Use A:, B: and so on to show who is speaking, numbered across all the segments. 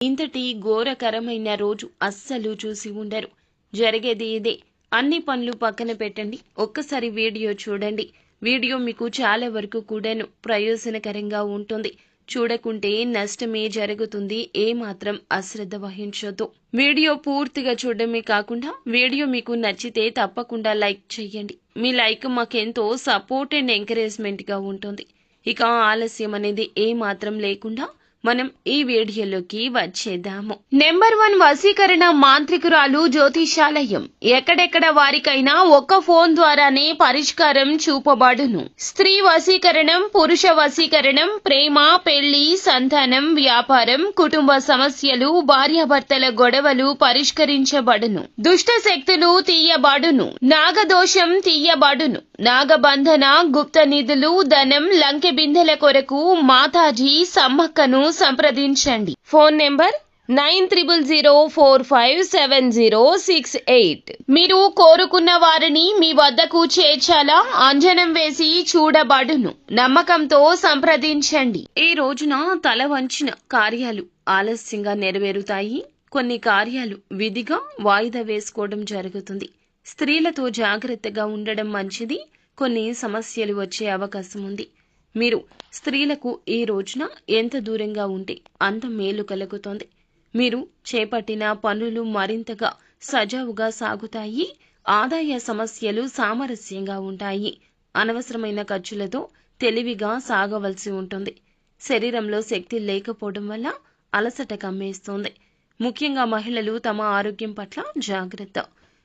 A: ఇంతటి ఘోరకరమైన రోజు అస్సలు చూసి ఉండరు. జరిగేది ఇదే. అన్ని పనులు పక్కన పెట్టండి, ఒక్కసారి వీడియో చూడండి. వీడియో మీకు చాలా వరకు కూడాను ప్రయోజనకరంగా ఉంటుంది. చూడకుంటే నష్టమే జరుగుతుంది. ఏమాత్రం అశ్రద్ధ వహించొద్దు. వీడియో పూర్తిగా చూడడమే కాకుండా వీడియో మీకు నచ్చితే తప్పకుండా లైక్ చేయండి. మీ లైక్ మాకెంతో సపోర్ట్ అండ్ ఎంకరేజ్మెంట్ గా ఉంటుంది. ఇక ఆలస్యం అనేది ఏమాత్రం లేకుండా మనం ఈ వీడియోలోకి వచ్చేద్దాము. నెంబర్ 1 వశీకరణ మాంత్రికురాలు జ్యోతిషాలయం. ఎక్కడెక్కడ వారికైనా ఒక్క ఫోన్ ద్వారానే పరిష్కారం చూపబడును. స్త్రీ వశీకరణం, పురుష వశీకరణం, ప్రేమ, పెళ్లి, సంతానం, వ్యాపారం, కుటుంబ సమస్యలు, భార్యాభర్తల గొడవలు పరిష్కరించబడును. దుష్ట శక్తులు తీయబడును. నాగదోషం తీయబడును. నాగబంధన, గుప్త నిధులు, ధనం, లంకె బిందెల కొరకు మాతాజీ సమ్మక్కను సంప్రదించండి. Phone number 9000457068. మీరు కోరుకున్న వారిని మీ వద్దకు చేర్చాలా? అంజనం వేసి చూడబడును. నమ్మకంతో సంప్రదించండి. ఈ రోజున తల వంచిన కార్యాలు ఆలస్యంగా నెరవేరుతాయి. కొన్ని కార్యాలు విధిగా వాయిదా వేసుకోవడం జరుగుతుంది. స్త్రీలతో జాగ్రత్తగా ఉండడం మంచిది. కొన్ని సమస్యలు వచ్చే అవకాశం ఉంది. మీరు స్త్రీలకు ఈ రోజున ఎంత దూరంగా ఉంటే అంత మేలు కలుగుతోంది. మీరు చేపట్టిన పనులు మరింతగా సజావుగా సాగుతాయి. ఆదాయ సమస్యలు సామరస్యంగా ఉంటాయి. అనవసరమైన ఖర్చులతో తెలివిగా సాగవలసి ఉంటుంది. శరీరంలో శక్తి లేకపోవడం వల్ల అలసట కమ్మేస్తోంది. ముఖ్యంగా మహిళలు తమ ఆరోగ్యం పట్ల జాగ్రత్త.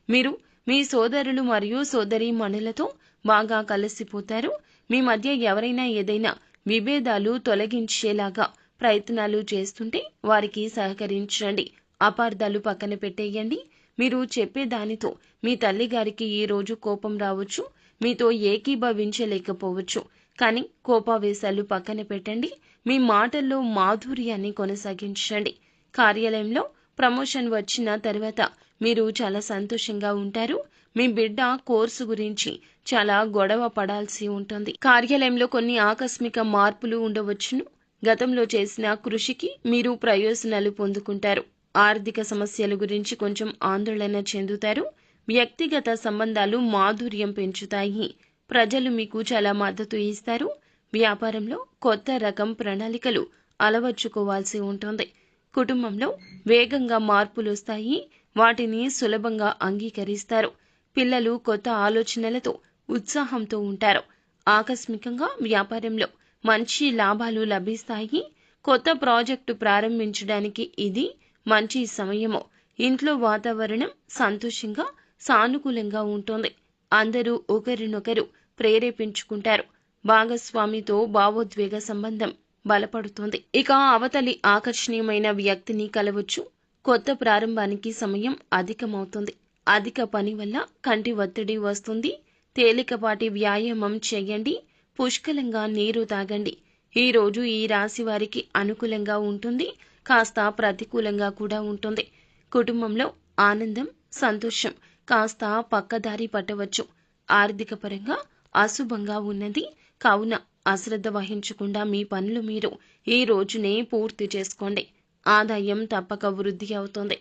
A: మీరు మీ సోదరులు మరియు సోదరీమణులతో బాగా కలిసిపోతారు. మీ మధ్య ఎవరైనా ఏదైనా విభేదాలు తొలగించేలాగా ప్రయత్నాలు చేస్తుంటే వారికి సహకరించండి. అపార్థాలు పక్కన పెట్టేయండి. మీరు చెప్పేదానితో మీ తల్లిగారికి ఈ రోజు కోపం రావచ్చు. మీతో ఏకీభవించలేకపోవచ్చు. కానీ కోపావేశాలు పక్కన పెట్టండి. మీ మాటల్లో మాధుర్యాన్ని కొనసాగించండి. కార్యాలయంలో ప్రమోషన్ వచ్చిన తర్వాత మీరు చాలా సంతోషంగా ఉంటారు. మీ బిడ్డ కోర్సు గురించి చాలా గొడవ పడాల్సి ఉంటుంది. కార్యాలయంలో కొన్ని ఆకస్మిక మార్పులు ఉండవచ్చును. గతంలో చేసిన కృషికి మీరు ప్రయోజనాలు పొందుకుంటారు. ఆర్థిక సమస్యల గురించి కొంచెం ఆందోళన చెందుతారు. వ్యక్తిగత సంబంధాలు మాధుర్యం పెంచుతాయి. ప్రజలు మీకు చాలా మద్దతు ఇస్తారు. వ్యాపారంలో కొత్త రకం ప్రణాళికలు అలవర్చుకోవాల్సి ఉంటుంది. కుటుంబంలో వేగంగా మార్పులు వస్తాయి. వాటిని సులభంగా అంగీకరిస్తారు. పిల్లలు కొత్త ఆలోచనలతో ఉత్సాహంతో ఉంటారు. ఆకస్మికంగా వ్యాపారంలో మంచి లాభాలు లభిస్తాయి. కొత్త ప్రాజెక్టు ప్రారంభించడానికి ఇది మంచి సమయము. ఇంట్లో వాతావరణం సంతోషంగా సానుకూలంగా ఉంటుంది. అందరూ ఒకరినొకరు ప్రేరేపించుకుంటారు. భాగస్వామితో భావోద్వేగ సంబంధం బలపడుతుంది. ఇక అవతలి ఆకర్షణీయమైన వ్యక్తిని కలవచ్చు. కొత్త ప్రారంభానికి సమయం అధికమవుతుంది. అధిక పని వల్ల కంటి ఒత్తిడి వస్తుంది. తేలికపాటి వ్యాయామం చేయండి. పుష్కలంగా నీరు తాగండి. ఈ రోజు ఈ రాశి వారికి అనుకూలంగా ఉంటుంది. కాస్త ప్రతికూలంగా కూడా ఉంటుంది. కుటుంబంలో ఆనందం, సంతోషం కాస్త పక్కదారి పట్టవచ్చు. ఆర్థిక పరంగా అశుభంగా ఉన్నది. కావున అశ్రద్ధ వహించకుండా మీ పనులు మీరు ఈ రోజునే పూర్తి చేసుకోండి. ఆదాయం తప్పక వృద్ధి అవుతుంది.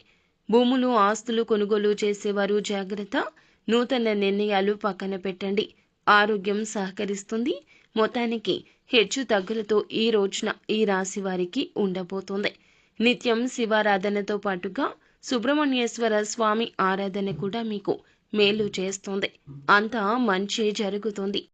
A: భూములు, ఆస్తులు కొనుగోలు చేసేవారు జాగ్రత్త. నూతన నిర్ణయాలు పక్కన పెట్టండి. ఆరోగ్యం సహకరిస్తుంది. మొత్తానికి హెచ్చు తగ్గులతో ఈ రోజున ఈ రాశి వారికి ఉండబోతోంది. నిత్యం శివారాధనతో పాటుగా సుబ్రహ్మణ్యేశ్వర స్వామి ఆరాధన కూడా మీకు మేలు చేస్తుంది. అంతా మంచి జరుగుతుంది.